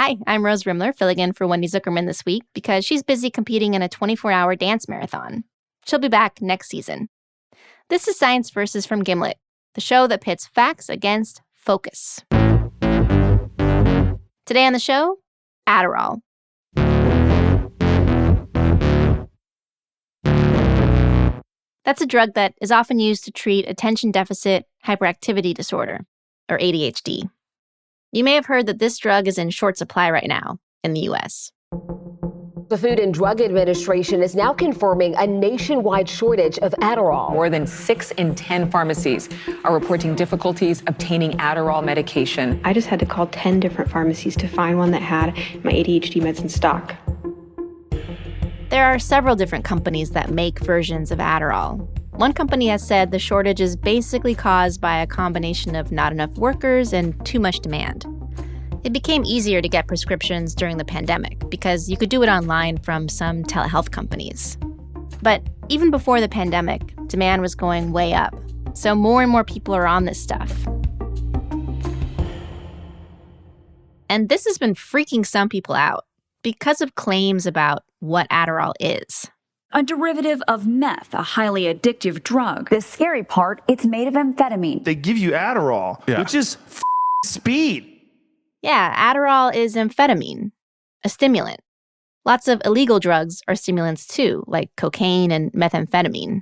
Hi, I'm Rose Rimler, filling in for Wendy Zukerman this week because she's busy competing in a 24-hour dance marathon. She'll be back next season. This is Science Versus from Gimlet, the show that pits facts against focus. Today on the show, Adderall. That's a drug that is often used to treat attention deficit hyperactivity disorder, or ADHD. You may have heard that this drug is in short supply right now in the U.S. The Food and Drug Administration is now confirming a nationwide shortage of Adderall. More than 6 in 10 pharmacies are reporting difficulties obtaining Adderall medication. I just had to call 10 different pharmacies to find one that had my ADHD meds in stock. There are several different companies that make versions of Adderall. One company has said the shortage is basically caused by a combination of not enough workers and too much demand. It became easier to get prescriptions during the pandemic because you could do it online from some telehealth companies. But even before the pandemic, demand was going way up. So more and more people are on this stuff. And this has been freaking some people out because of claims about what Adderall is. A derivative of meth, a highly addictive drug. The scary part, it's made of amphetamine. They give you Adderall, which is speed. Yeah, Adderall is amphetamine, a stimulant. Lots of illegal drugs are stimulants too, like cocaine and methamphetamine.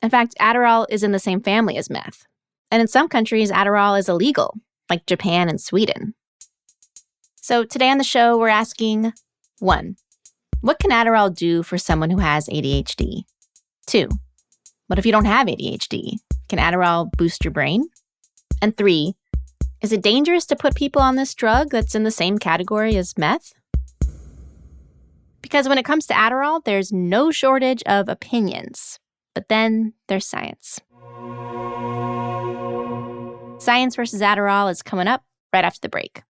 In fact, Adderall is in the same family as meth. And in some countries, Adderall is illegal, like Japan and Sweden. So today on the show, we're asking, 1, what can Adderall do for someone who has ADHD? 2, what if you don't have ADHD? Can Adderall boost your brain? And 3, is it dangerous to put people on this drug that's in the same category as meth? Because when it comes to Adderall, there's no shortage of opinions. But then there's science. Science versus Adderall is coming up right after the break.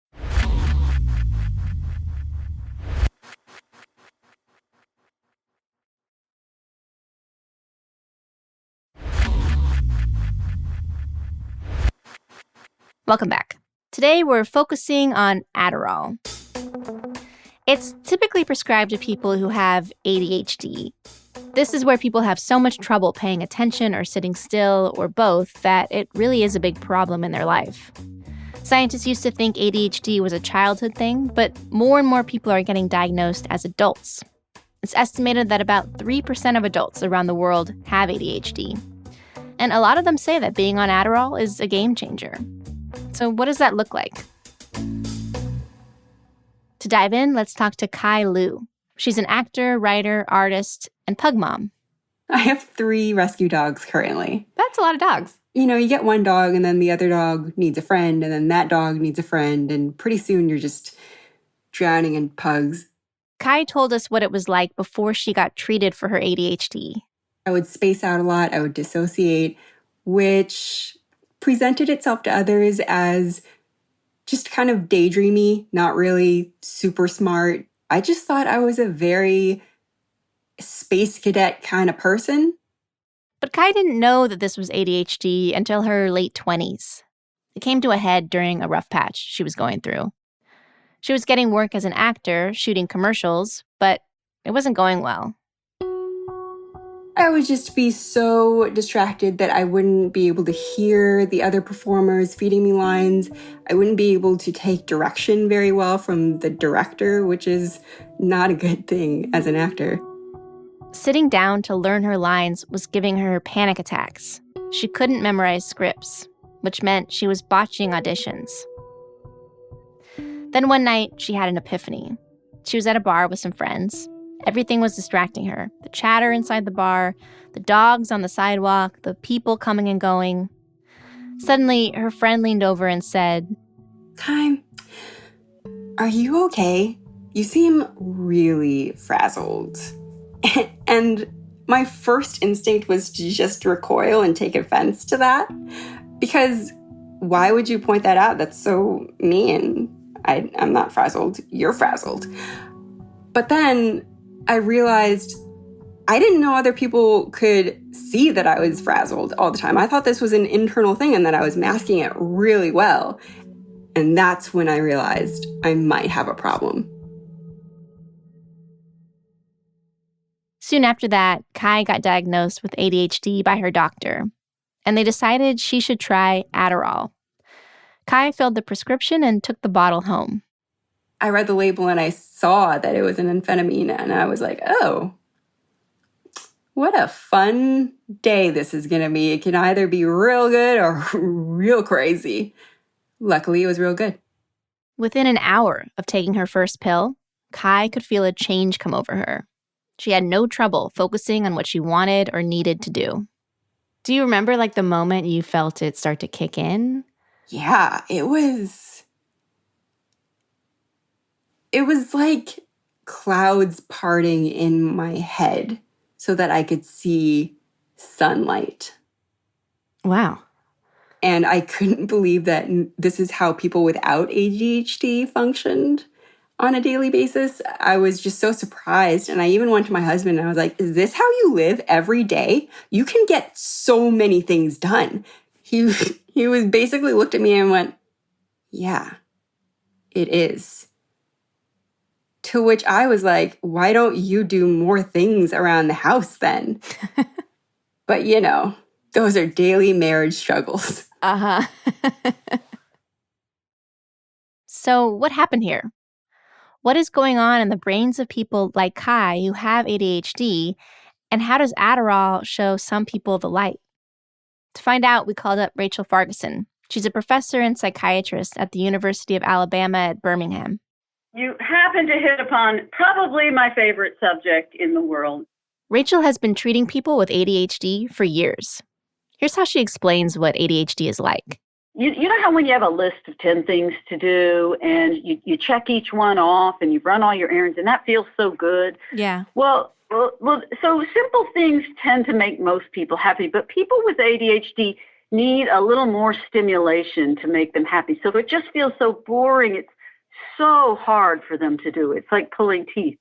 Welcome back. Today, we're focusing on Adderall. It's typically prescribed to people who have ADHD. This is where people have so much trouble paying attention or sitting still or both that it really is a big problem in their life. Scientists used to think ADHD was a childhood thing, but more and more people are getting diagnosed as adults. It's estimated that about 3% of adults around the world have ADHD. And a lot of them say that being on Adderall is a game changer. So what does that look like? To dive in, let's talk to Kai Liu. She's an actor, writer, artist, and pug mom. I have 3 rescue dogs currently. That's a lot of dogs. You know, you get one dog and then the other dog needs a friend and then that dog needs a friend and pretty soon you're just drowning in pugs. Kai told us what it was like before she got treated for her ADHD. I would space out a lot. I would dissociate, which presented itself to others as just kind of daydreamy, not really super smart. I just thought I was a very space cadet kind of person. But Kai didn't know that this was ADHD until her late 20s. It came to a head during a rough patch she was going through. She was getting work as an actor, shooting commercials, but it wasn't going well. I would just be so distracted that I wouldn't be able to hear the other performers feeding me lines. I wouldn't be able to take direction very well from the director, which is not a good thing as an actor. Sitting down to learn her lines was giving her panic attacks. She couldn't memorize scripts, which meant she was botching auditions. Then one night, she had an epiphany. She was at a bar with some friends. Everything was distracting her. The chatter inside the bar, the dogs on the sidewalk, the people coming and going. Suddenly, her friend leaned over and said, Kai, are you okay? You seem really frazzled. And my first instinct was to just recoil and take offense to that. Because why would you point that out? That's so mean. I'm not frazzled. You're frazzled. But then I realized I didn't know other people could see that I was frazzled all the time. I thought this was an internal thing and that I was masking it really well. And that's when I realized I might have a problem. Soon after that, Kai got diagnosed with ADHD by her doctor, and they decided she should try Adderall. Kai filled the prescription and took the bottle home. I read the label and I saw that it was an amphetamine, and I was like, oh, what a fun day this is going to be. It can either be real good or real crazy. Luckily, it was real good. Within an hour of taking her first pill, Kai could feel a change come over her. She had no trouble focusing on what she wanted or needed to do. Do you remember, the moment you felt it start to kick in? Yeah, it was like clouds parting in my head so that I could see sunlight. Wow. And I couldn't believe that this is how people without ADHD functioned on a daily basis. I was just so surprised. And I even went to my husband and I was like, is this how you live every day? You can get so many things done. He was basically looked at me and went, yeah, it is. To which I was like, why don't you do more things around the house then? But those are daily marriage struggles. Uh-huh. So what happened here? What is going on in the brains of people like Kai who have ADHD, and how does Adderall show some people the light? To find out, we called up Rachel Fargason. She's a professor and psychiatrist at the University of Alabama at Birmingham. You happen to hit upon probably my favorite subject in the world. Rachel has been treating people with ADHD for years. Here's how she explains what ADHD is like. You know how when you have a list of 10 things to do and you check each one off and you've run all your errands and that feels so good? Yeah. Well, so simple things tend to make most people happy, but people with ADHD need a little more stimulation to make them happy. So it just feels so boring. It's so hard for them to do. It's like pulling teeth.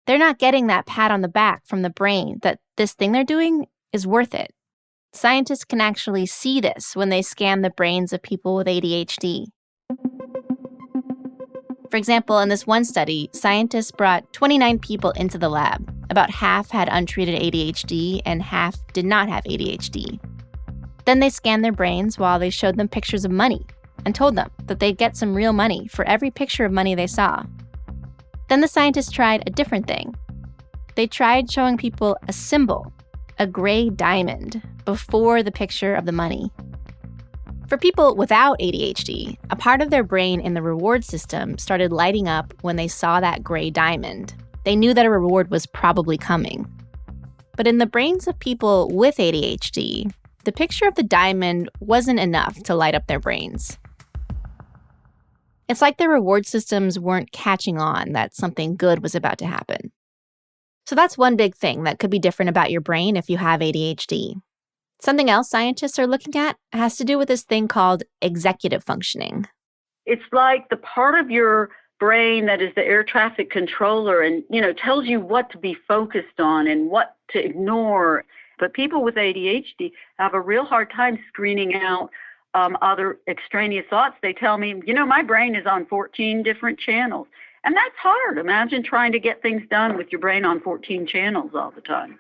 They're not getting that pat on the back from the brain that this thing they're doing is worth it. Scientists can actually see this when they scan the brains of people with ADHD. For example, in this one study, scientists brought 29 people into the lab. About half had untreated ADHD and half did not have ADHD. Then they scanned their brains while they showed them pictures of money and told them that they'd get some real money for every picture of money they saw. Then the scientists tried a different thing. They tried showing people a symbol, a gray diamond, before the picture of the money. For people without ADHD, a part of their brain in the reward system started lighting up when they saw that gray diamond. They knew that a reward was probably coming. But in the brains of people with ADHD, the picture of the diamond wasn't enough to light up their brains. It's like their reward systems weren't catching on that something good was about to happen. So that's one big thing that could be different about your brain if you have ADHD. Something else scientists are looking at has to do with this thing called executive functioning. It's like the part of your brain that is the air traffic controller and, tells you what to be focused on and what to ignore. But people with ADHD have a real hard time screening out other extraneous thoughts. They tell me, my brain is on 14 different channels. And that's hard. Imagine trying to get things done with your brain on 14 channels all the time.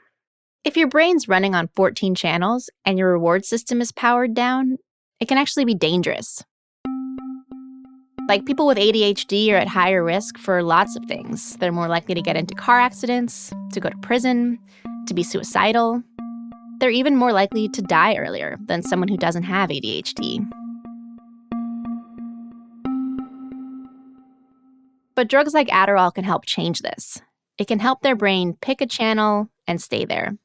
If your brain's running on 14 channels and your reward system is powered down, it can actually be dangerous. Like, people with ADHD are at higher risk for lots of things. They're more likely to get into car accidents, to go to prison, to be suicidal. They're even more likely to die earlier than someone who doesn't have ADHD. But drugs like Adderall can help change this. It can help their brain pick a channel and stay there.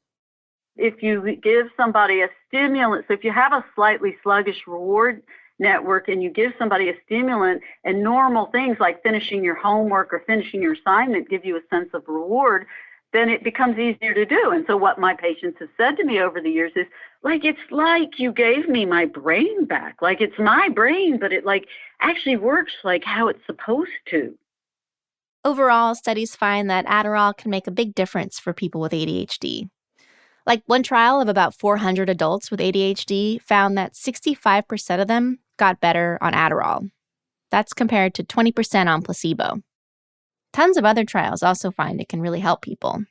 If you give somebody a stimulant, so if you have a slightly sluggish reward network and you give somebody a stimulant and normal things like finishing your homework or finishing your assignment give you a sense of reward, then it becomes easier to do. And so what my patients have said to me over the years is, it's like you gave me my brain back. Like, it's my brain, but it actually works like how it's supposed to. Overall, studies find that Adderall can make a big difference for people with ADHD. Like, one trial of about 400 adults with ADHD found that 65% of them got better on Adderall. That's compared to 20% on placebo. Tons of other trials also find it can really help people.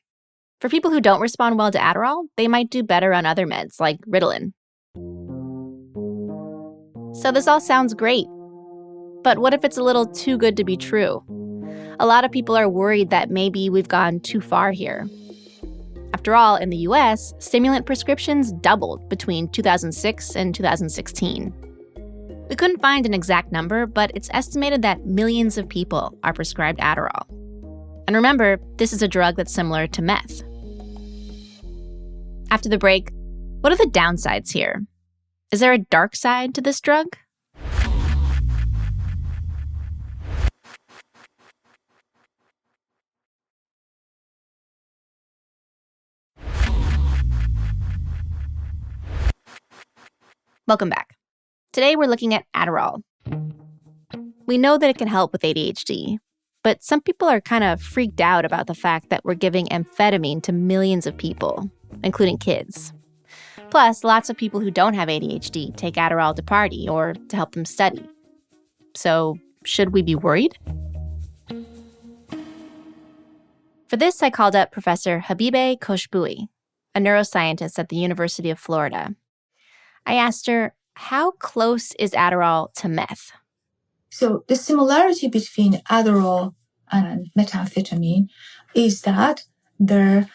For people who don't respond well to Adderall, they might do better on other meds like Ritalin. So this all sounds great. But what if it's a little too good to be true? A lot of people are worried that maybe we've gone too far here. After all, in the US, stimulant prescriptions doubled between 2006 and 2016. We couldn't find an exact number, but it's estimated that millions of people are prescribed Adderall. And remember, this is a drug that's similar to meth. After the break, what are the downsides here? Is there a dark side to this drug? Welcome back. Today we're looking at Adderall. We know that it can help with ADHD, but some people are kind of freaked out about the fact that we're giving amphetamine to millions of people, including kids. Plus, lots of people who don't have ADHD take Adderall to party or to help them study. So, should we be worried? For this, I called up Professor Habibeh Khoshbouei, a neuroscientist at the University of Florida. I asked her, how close is Adderall to meth? So the similarity between Adderall and methamphetamine is that their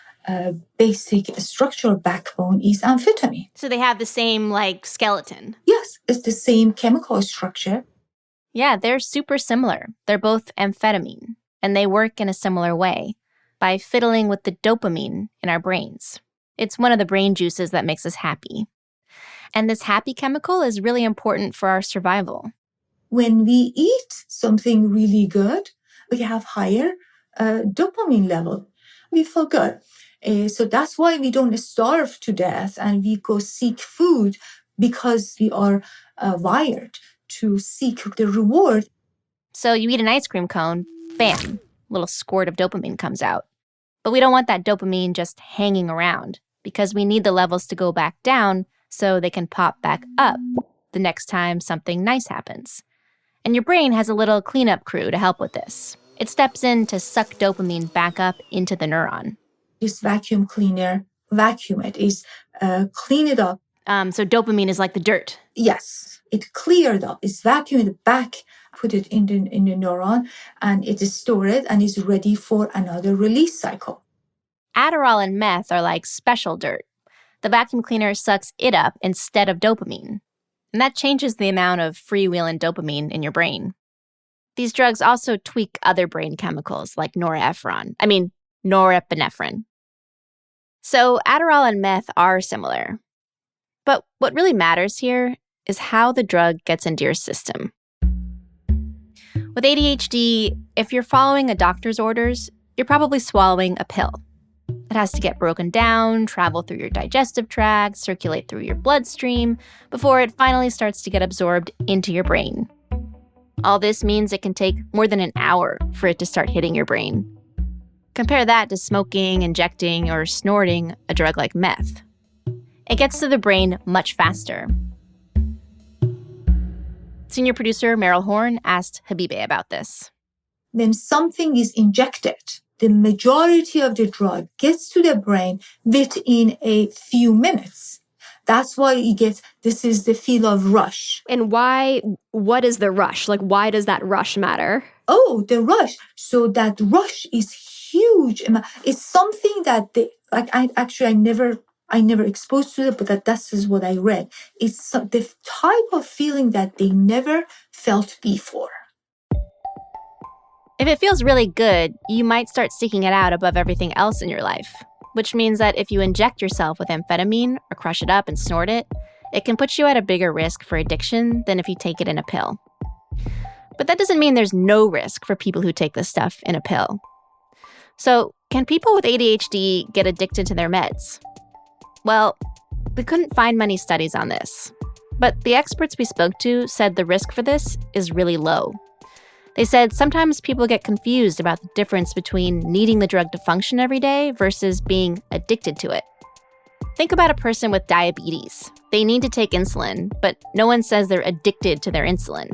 basic structural backbone is amphetamine. So they have the same, skeleton? Yes, it's the same chemical structure. Yeah, they're super similar. They're both amphetamine, and they work in a similar way by fiddling with the dopamine in our brains. It's one of the brain juices that makes us happy. And this happy chemical is really important for our survival. When we eat something really good, we have higher dopamine level. We feel good. So that's why we don't starve to death and we go seek food, because we are wired to seek the reward. So you eat an ice cream cone, bam, a little squirt of dopamine comes out. But we don't want that dopamine just hanging around, because we need the levels to go back down so they can pop back up the next time something nice happens. And your brain has a little cleanup crew to help with this. It steps in to suck dopamine back up into the neuron. This vacuum cleaner, vacuum it, is clean it up. So dopamine is like the dirt. Yes, it cleared up. It's vacuumed back, put it in the neuron, and it is stored and is ready for another release cycle. Adderall and meth are like special dirt. The vacuum cleaner sucks it up instead of dopamine. And that changes the amount of freewheeling dopamine in your brain. These drugs also tweak other brain chemicals like norepinephrine. So Adderall and meth are similar. But what really matters here is how the drug gets into your system. With ADHD, if you're following a doctor's orders, you're probably swallowing a pill. It has to get broken down, travel through your digestive tract, circulate through your bloodstream, before it finally starts to get absorbed into your brain. All this means it can take more than an hour for it to start hitting your brain. Compare that to smoking, injecting, or snorting a drug like meth. It gets to the brain much faster. Senior producer Meryl Horn asked Habibeh about this. When something is injected, the majority of the drug gets to the brain within a few minutes. That's why this is the feel of rush. And what is the rush? Why does that rush matter? Oh, the rush. So that rush is huge. It's something that I never exposed to it, but this is what I read. It's the type of feeling that they never felt before. If it feels really good, you might start seeking it out above everything else in your life, which means that if you inject yourself with amphetamine or crush it up and snort it, it can put you at a bigger risk for addiction than if you take it in a pill. But that doesn't mean there's no risk for people who take this stuff in a pill. So, can people with ADHD get addicted to their meds? Well, we couldn't find many studies on this, but the experts we spoke to said the risk for this is really low. They said sometimes people get confused about the difference between needing the drug to function every day versus being addicted to it. Think about a person with diabetes. They need to take insulin, but no one says they're addicted to their insulin.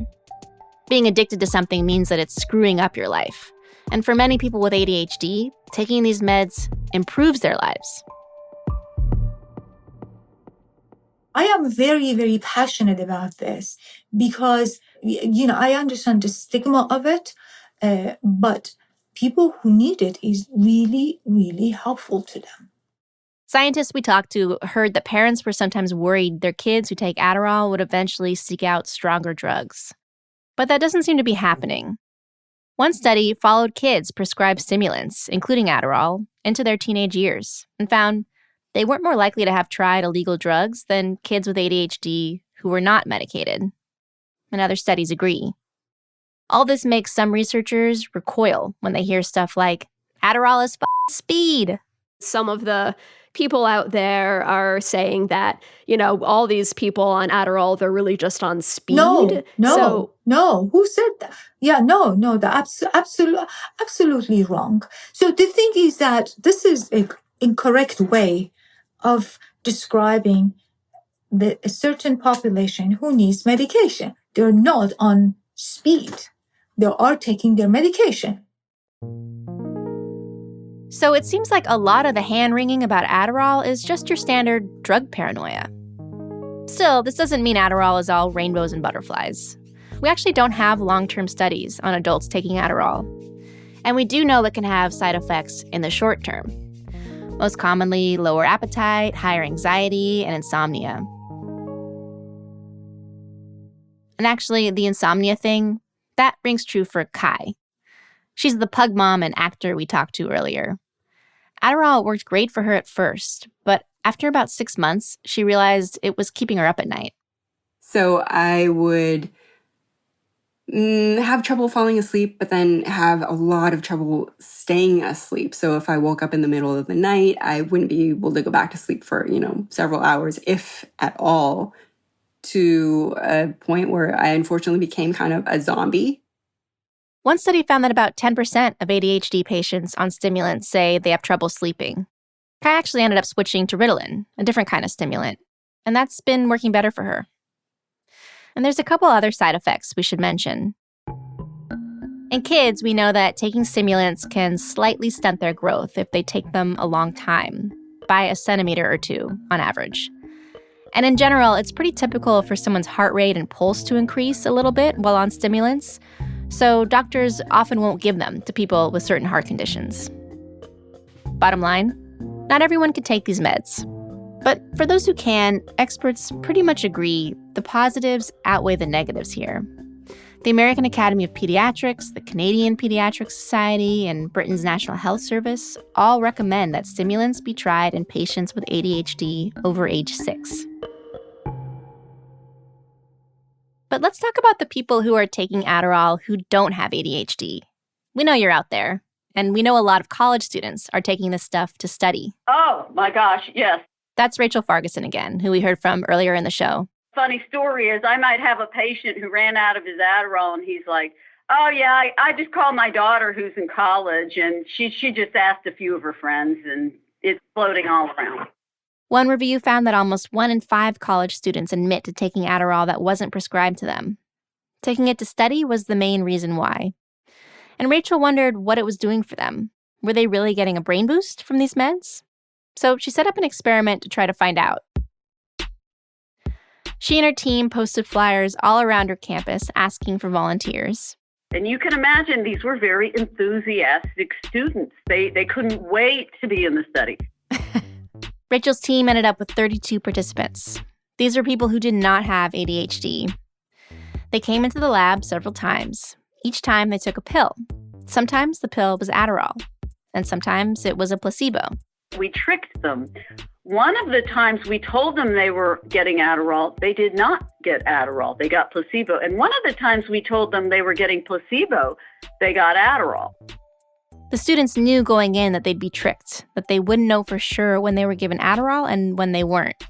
Being addicted to something means that it's screwing up your life. And for many people with ADHD, taking these meds improves their lives. I am very, very passionate about this because, I understand the stigma of it, but people who need it is really, really helpful to them. Scientists we talked to heard that parents were sometimes worried their kids who take Adderall would eventually seek out stronger drugs. But that doesn't seem to be happening. One study followed kids prescribed stimulants, including Adderall, into their teenage years and found they weren't more likely to have tried illegal drugs than kids with ADHD who were not medicated. And other studies agree. All this makes some researchers recoil when they hear stuff like, Adderall is speed. Some of the people out there are saying that, all these people on Adderall, they're really just on speed. No. Who said that? Yeah, no, that's absolutely wrong. So the thing is that this is an incorrect way of describing a certain population who needs medication. They're not on speed. They are taking their medication. So it seems like a lot of the hand-wringing about Adderall is just your standard drug paranoia. Still, this doesn't mean Adderall is all rainbows and butterflies. We actually don't have long-term studies on adults taking Adderall. And we do know it can have side effects in the short term. Most commonly, lower appetite, higher anxiety, and insomnia. And actually, the insomnia thing, that rings true for Kai. She's the pug mom and actor we talked to earlier. Adderall worked great for her at first, but after about 6 months, she realized it was keeping her up at night. So I would have trouble falling asleep, but then have a lot of trouble staying asleep. So if I woke up in the middle of the night, I wouldn't be able to go back to sleep for, several hours, if at all, to a point where I unfortunately became kind of a zombie. One study found that about 10% of ADHD patients on stimulants say they have trouble sleeping. Kai actually ended up switching to Ritalin, a different kind of stimulant, and that's been working better for her. And there's a couple other side effects we should mention. In kids, we know that taking stimulants can slightly stunt their growth if they take them a long time, by a centimeter or 2 on average. And in general, it's pretty typical for someone's heart rate and pulse to increase a little bit while on stimulants, so doctors often won't give them to people with certain heart conditions. Bottom line, not everyone can take these meds. But for those who can, experts pretty much agree the positives outweigh the negatives here. The American Academy of Pediatrics, the Canadian Pediatric Society, and Britain's National Health Service all recommend that stimulants be tried in patients with ADHD over age 6. But let's talk about the people who are taking Adderall who don't have ADHD. We know you're out there, and we know a lot of college students are taking this stuff to study. Oh, my gosh, yes. That's Rachel Fargason again, who we heard from earlier in the show. Funny story is I might have a patient who ran out of his Adderall, and he's like, oh, yeah, I just called my daughter who's in college, and she just asked a few of her friends, and it's floating all around. One review found that almost 1 in 5 college students admit to taking Adderall that wasn't prescribed to them. Taking it to study was the main reason why. And Rachel wondered what it was doing for them. Were they really getting a brain boost from these meds? So she set up an experiment to try to find out. She and her team posted flyers all around her campus asking for volunteers. And you can imagine these were very enthusiastic students. They couldn't wait to be in the study. Rachel's team ended up with 32 participants. These were people who did not have ADHD. They came into the lab several times. Each time they took a pill. Sometimes the pill was Adderall, and sometimes it was a placebo. We tricked them. One of the times we told them they were getting Adderall, they did not get Adderall. They got placebo. And one of the times we told them they were getting placebo, they got Adderall. The students knew going in that they'd be tricked, that they wouldn't know for sure when they were given Adderall and when they weren't.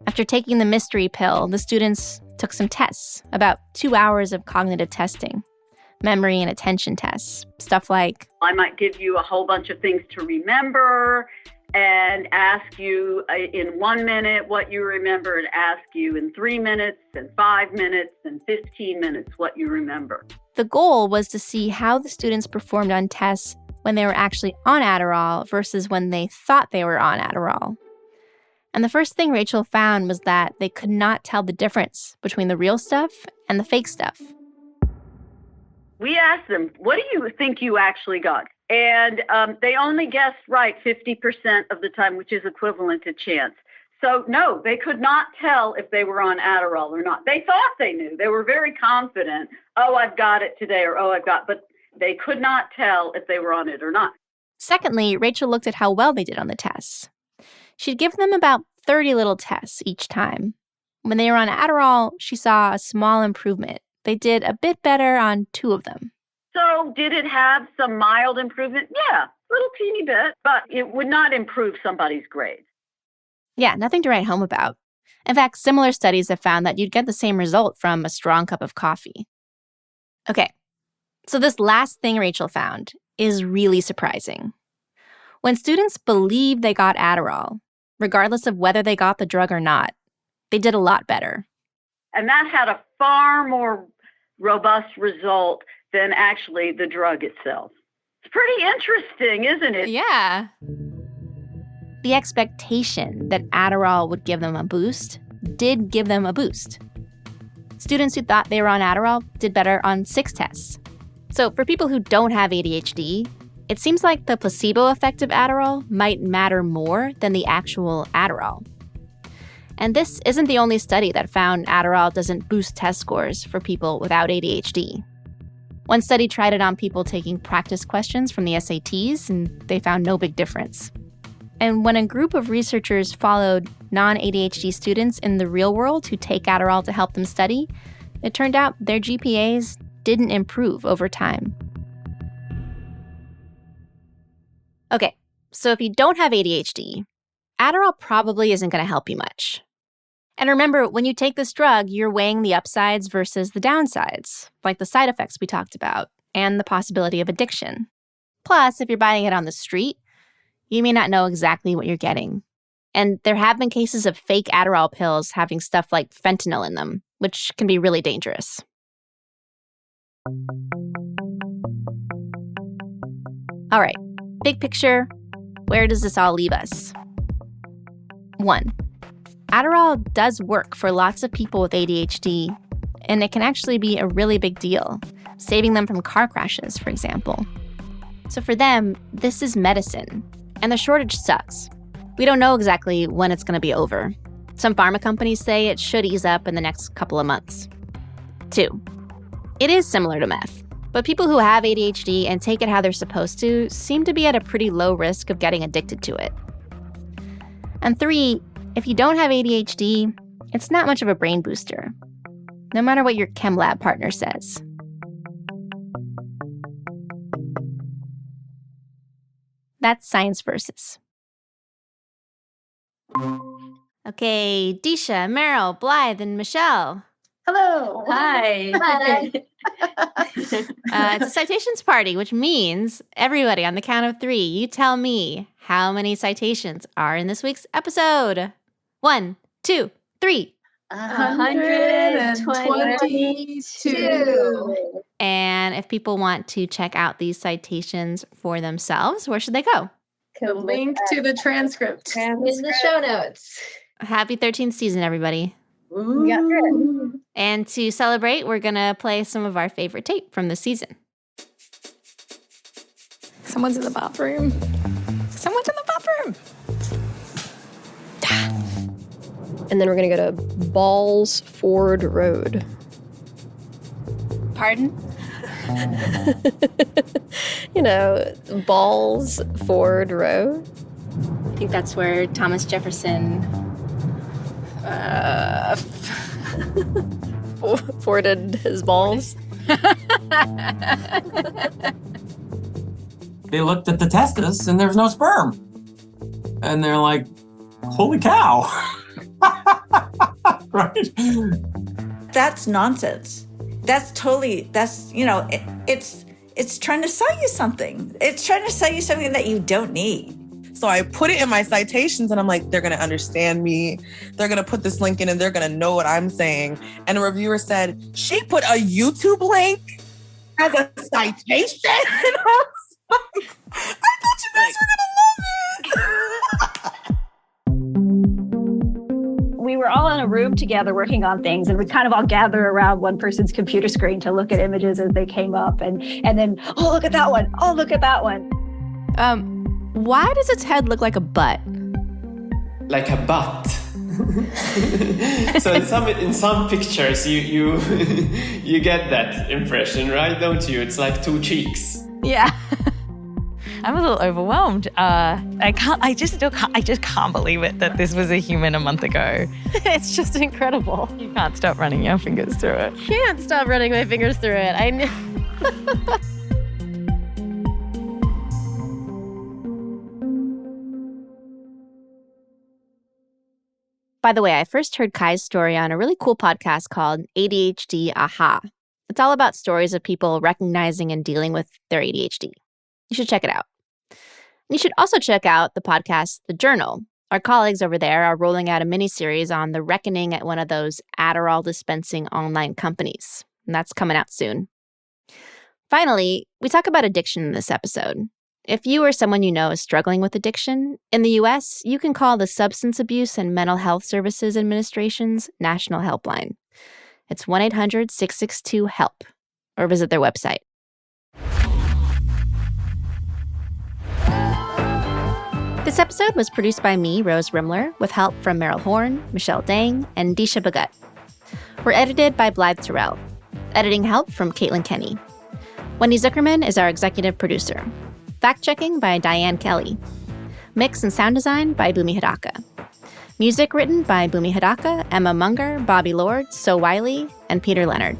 After taking the mystery pill, the students took some tests, about 2 hours of cognitive testing, memory and attention tests, stuff like, I might give you a whole bunch of things to remember, and ask you in 1 minute what you remember, and ask you in 3 minutes and 5 minutes and 15 minutes what you remember. The goal was to see how the students performed on tests when they were actually on Adderall versus when they thought they were on Adderall. And the first thing Rachel found was that they could not tell the difference between the real stuff and the fake stuff. We asked them, what do you think you actually got? And they only guessed right 50% of the time, which is equivalent to chance. So no, they could not tell if they were on Adderall or not. They thought they knew. They were very confident. Oh, I've got it today, or oh, I've got, but they could not tell if they were on it or not. Secondly, Rachel looked at how well they did on the tests. She'd give them about 30 little tests each time. When they were on Adderall, she saw a small improvement. They did a bit better on 2 of them. So did it have some mild improvement? Yeah, a little teeny bit, but it would not improve somebody's grades. Yeah, nothing to write home about. In fact, similar studies have found that you'd get the same result from a strong cup of coffee. Okay, so this last thing Rachel found is really surprising. When students believed they got Adderall, regardless of whether they got the drug or not, they did a lot better. And that had a far more robust result than actually the drug itself. It's pretty interesting, isn't it? Yeah. The expectation that Adderall would give them a boost did give them a boost. Students who thought they were on Adderall did better on 6 tests. So for people who don't have ADHD, it seems like the placebo effect of Adderall might matter more than the actual Adderall. And this isn't the only study that found Adderall doesn't boost test scores for people without ADHD. One study tried it on people taking practice questions from the SATs, and they found no big difference. And when a group of researchers followed non-ADHD students in the real world who take Adderall to help them study, it turned out their GPAs didn't improve over time. Okay, so if you don't have ADHD, Adderall probably isn't going to help you much. And remember, when you take this drug, you're weighing the upsides versus the downsides, like the side effects we talked about, and the possibility of addiction. Plus, if you're buying it on the street, you may not know exactly what you're getting. And there have been cases of fake Adderall pills having stuff like fentanyl in them, which can be really dangerous. All right, big picture, where does this all leave us? 1. Adderall does work for lots of people with ADHD, and it can actually be a really big deal, saving them from car crashes, for example. So for them, this is medicine, and the shortage sucks. We don't know exactly when it's going to be over. Some pharma companies say it should ease up in the next couple of months. 2, it is similar to meth, but people who have ADHD and take it how they're supposed to seem to be at a pretty low risk of getting addicted to it. And 3, if you don't have ADHD, it's not much of a brain booster, no matter what your chem lab partner says. That's Science Versus. Okay, Disha, Meryl, Blythe, and Michelle. Hello. Hi. Hi. It's a citations party, which means everybody on the count of 3, you tell me how many citations are in this week's episode. 1, 2, 3. 122. And if people want to check out these citations for themselves, where should they go? Link to the transcript in the show notes. Happy 13th season, everybody. Ooh. And to celebrate, we're going to play some of our favorite tape from this season. Someone's in the bathroom. Someone's in the bathroom. And then we're going to go to Balls Ford Road. Pardon? You know, Balls Ford Road. I think that's where Thomas Jefferson forded his balls. They looked at the testis and there's no sperm. And they're like, holy cow. Right? That's nonsense. That's it's trying to sell you something. It's trying to sell you something that you don't need. So I put it in my citations and I'm like, they're going to understand me. They're going to put this link in and they're going to know what I'm saying. And a reviewer said, she put a YouTube link as a citation? And I was like, I thought you guys were going to love it. We were all in a room together working on things, and we kind of all gather around one person's computer screen to look at images as they came up, and then, oh, look at that one. Oh, look at that one. Why does its head look like a butt? Like a butt. So in some pictures you you get that impression, right? Don't you? It's like two cheeks. Yeah. I'm a little overwhelmed. I just can't believe it that this was a human a month ago. It's just incredible. You can't stop running your fingers through it. Can't stop running my fingers through it. I know. By the way, I first heard Kai's story on a really cool podcast called ADHD Aha. It's all about stories of people recognizing and dealing with their ADHD. You should check it out. You should also check out the podcast, The Journal. Our colleagues over there are rolling out a mini-series on the reckoning at one of those Adderall dispensing online companies. And that's coming out soon. Finally, we talk about addiction in this episode. If you or someone you know is struggling with addiction, in the U.S., you can call the Substance Abuse and Mental Health Services Administration's National Helpline. It's 1-800-662-HELP, or visit their website. This episode was produced by me, Rose Rimler, with help from Meryl Horn, Michelle Dang, and Disha Bhagat. We're edited by Blythe Terrell. Editing help from Caitlin Kenney. Wendy Zukerman is our executive producer. Fact-checking by Diane Kelly. Mix and sound design by Bumi Hidaka. Music written by Bumi Hidaka, Emma Munger, Bobby Lord, SoWylie, and Peter Leonard.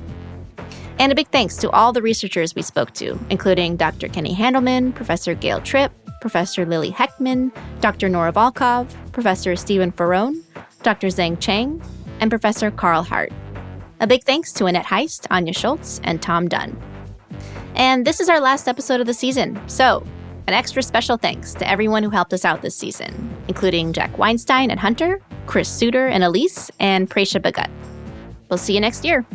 And a big thanks to all the researchers we spoke to, including Dr. Kenny Handelman, Professor Gail Tripp, Professor Lily Hechtman, Dr. Nora Volkow, Professor Stephen Faraone, Dr. Zheng Chang, and Professor Carl Hart. A big thanks to Annette Heist, Anya Schultz, and Thom Dunn. And this is our last episode of the season, so an extra special thanks to everyone who helped us out this season, including Jack Weinstein and Hunter, Chris Suter and Elise, and Presha Bhagat. We'll see you next year.